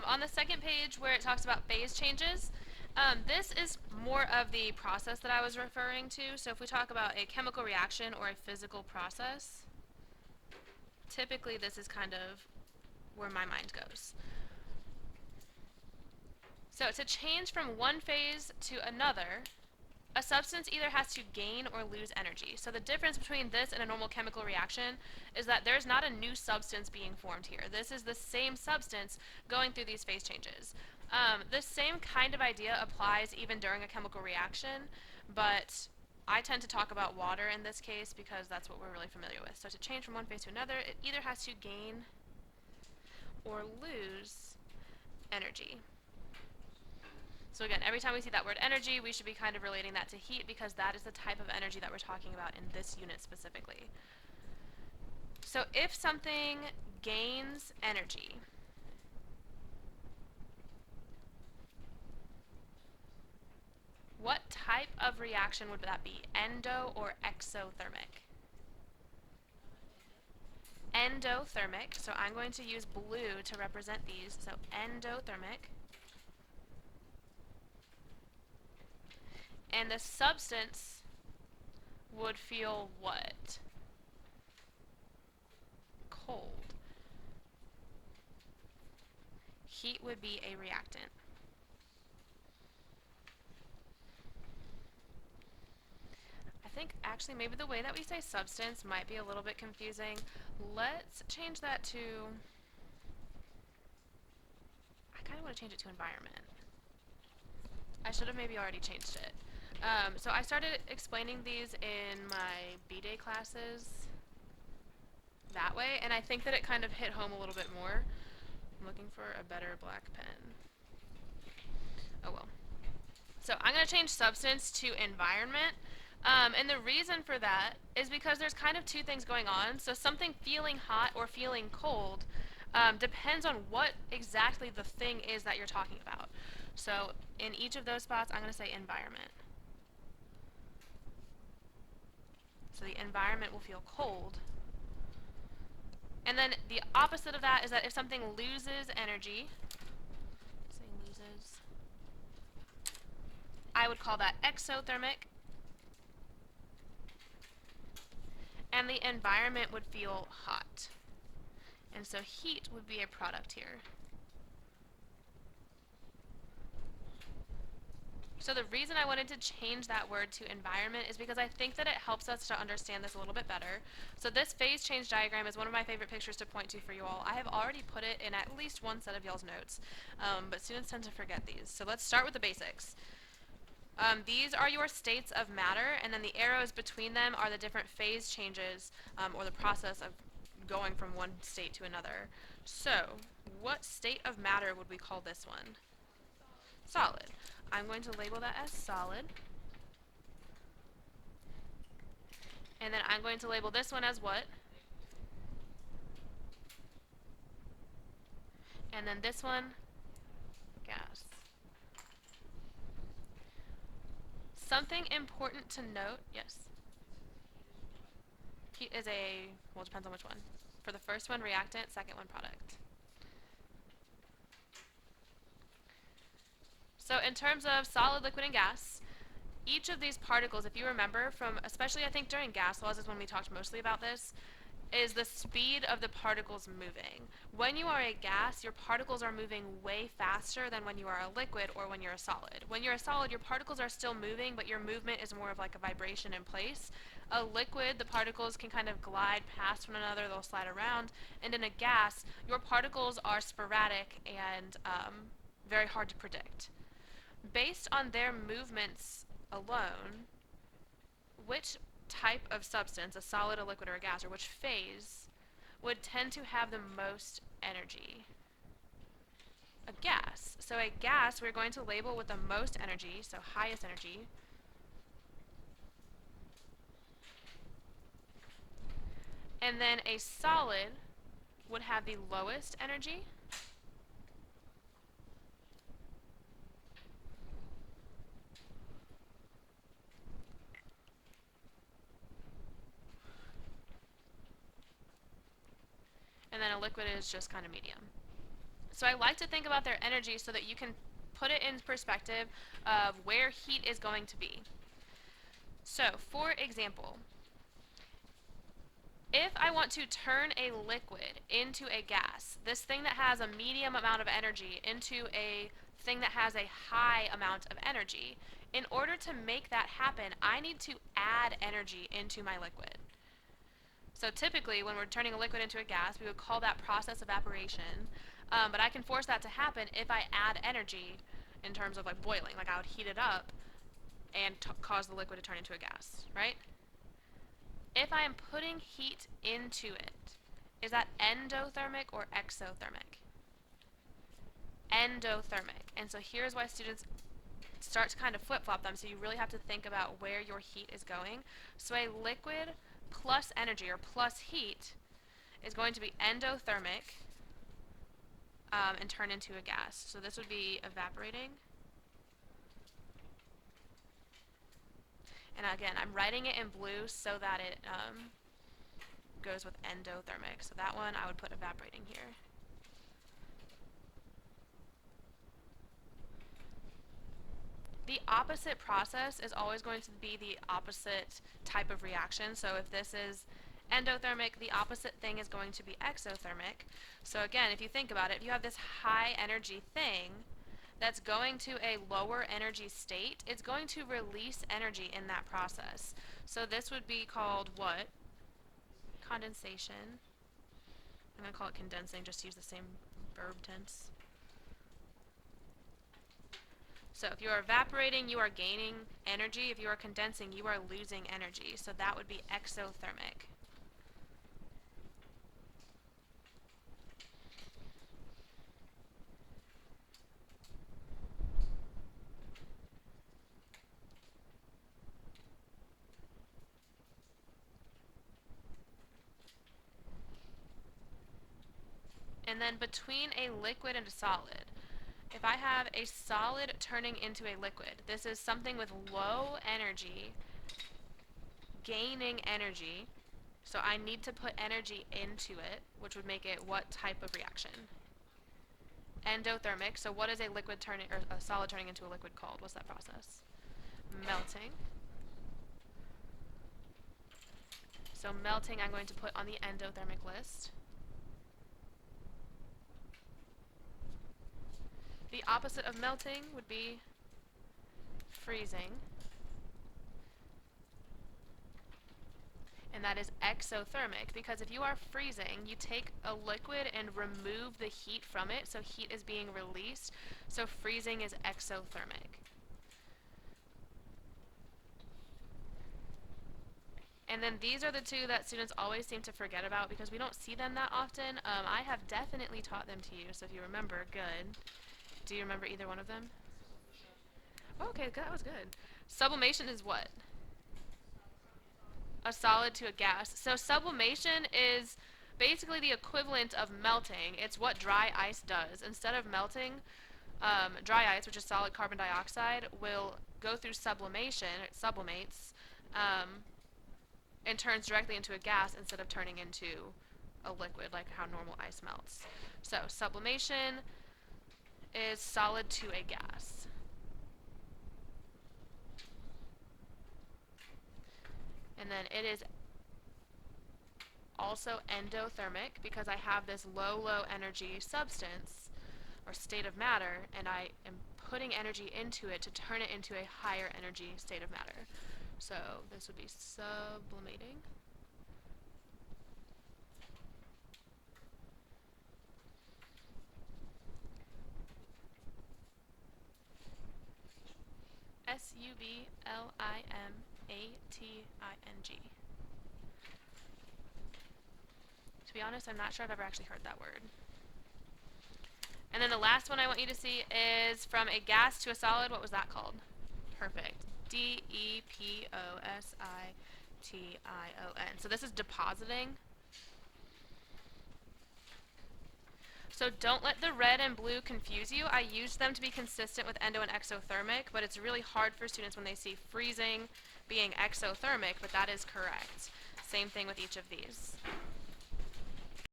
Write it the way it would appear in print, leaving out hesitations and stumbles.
On the second page where it talks about phase changes, this is more of the process that I was referring to. So if we talk about a chemical reaction or a physical process, typically this is kind of where my mind goes. So to change from one phase to another, a substance either has to gain or lose energy. So the difference between this and a normal chemical reaction is that there's not a new substance being formed here. This is the same substance going through these phase changes. This same kind of idea applies even during a chemical reaction, but I tend to talk about water in this case because that's what we're really familiar with. So to change from one phase to another, it either has to gain or lose energy. So again, every time we see that word energy, we should be kind of relating that to heat because that is the type of energy that we're talking about in this unit specifically. So if something gains energy, what type of reaction would that be? Endo or exothermic? Endothermic. So I'm going to use blue to represent these. So endothermic. And the substance would feel what? Cold. Heat would be a reactant. I think actually maybe the way that we say substance might be a little bit confusing. Let's change that to, I kind of want to change it to environment. I should have maybe already changed it. So I started explaining these in my B-Day classes that way, and I think that it kind of hit home a little bit more. I'm looking for a better black pen. Oh well. So I'm going to change substance to environment. And the reason for that is because there's kind of two things going on. So something feeling hot or feeling cold depends on what exactly the thing is that you're talking about. So in each of those spots, I'm going to say environment. So the environment will feel cold. And then the opposite of that is that if something loses energy, say loses, I would call that exothermic. And the environment would feel hot. And so heat would be a product here. So the reason I wanted to change that word to environment is because I think that it helps us to understand this a little bit better. So this phase change diagram is one of my favorite pictures to point to for you all. I have already put it in at least one set of y'all's notes, but students tend to forget these. So let's start with the basics. These are your states of matter, and then the arrows between them are the different phase changes or the process of going from one state to another. So what state of matter would we call this one? Solid. I'm going to label that as solid. And then I'm going to label this one as what? And then this one, gas. Something important to note, yes. Heat is a, well, it depends on which one. For the first one, reactant, second one, product. So in terms of solid, liquid, and gas, each of these particles, if you remember from, especially I think during gas laws is when we talked mostly about this, is the speed of the particles moving. When you are a gas, your particles are moving way faster than when you are a liquid or when you're a solid. When you're a solid, your particles are still moving, but your movement is more of like a vibration in place. A liquid, the particles can kind of glide past one another, they'll slide around, and in a gas, your particles are sporadic and very hard to predict. Based on their movements alone, which type of substance, a solid, a liquid, or a gas, or which phase, would tend to have the most energy? A gas. So a gas we're going to label with the most energy, so highest energy. And then a solid would have the lowest energy. And then a liquid is just kind of medium. So I like to think about their energy so that you can put it in perspective of where heat is going to be. So, for example, if I want to turn a liquid into a gas, this thing that has a medium amount of energy into a thing that has a high amount of energy, in order to make that happen, I need to add energy into my liquid. So typically, when we're turning a liquid into a gas, we would call that process evaporation. But I can force that to happen if I add energy in terms of like boiling. Like I would heat it up and cause the liquid to turn into a gas, right? If I am putting heat into it, is that endothermic or exothermic? Endothermic. And so here's why students start to kind of flip-flop them, so you really have to think about where your heat is going. So a liquid plus energy or plus heat is going to be endothermic and turn into a gas. So this would be evaporating. And again, I'm writing it in blue so that it goes with endothermic. So that one I would put evaporating here. The opposite process is always going to be the opposite type of reaction. So if this is endothermic, the opposite thing is going to be exothermic. So again, if you think about it, if you have this high energy thing that's going to a lower energy state, it's going to release energy in that process. So this would be called what? Condensation. I'm going to call it condensing, just to use the same verb tense. So if you are evaporating, you are gaining energy. If you are condensing, you are losing energy. So that would be exothermic. And then between a liquid and a solid, if I have a solid turning into a liquid, this is something with low energy gaining energy. So I need to put energy into it, which would make it what type of reaction? Endothermic. So what is a liquid turning or a solid turning into a liquid called? What's that process? Melting. So melting I'm going to put on the endothermic list. The opposite of melting would be freezing. And that is exothermic, because if you are freezing, you take a liquid and remove the heat from it, so heat is being released. So freezing is exothermic. And then these are the two that students always seem to forget about because we don't see them that often. I have definitely taught them to you, so if you remember, good. Do you remember either one of them? Oh, okay, that was good. Sublimation is what? A solid to a gas. So sublimation is basically the equivalent of melting. It's what dry ice does. Instead of melting, dry ice, which is solid carbon dioxide, will go through sublimation, it sublimates, and turns directly into a gas instead of turning into a liquid like how normal ice melts. So sublimation is solid to a gas. And then it is also endothermic because I have this low energy substance or state of matter, and I am putting energy into it to turn it into a higher energy state of matter. So this would be sublimating. Sublimating. To be honest, I'm not sure I've ever actually heard that word. And then the last one I want you to see is from a gas to a solid. What was that called? Perfect. Deposition. So this is depositing. So don't let the red and blue confuse you. I used them to be consistent with endo and exothermic, but it's really hard for students when they see freezing being exothermic, but that is correct. Same thing with each of these.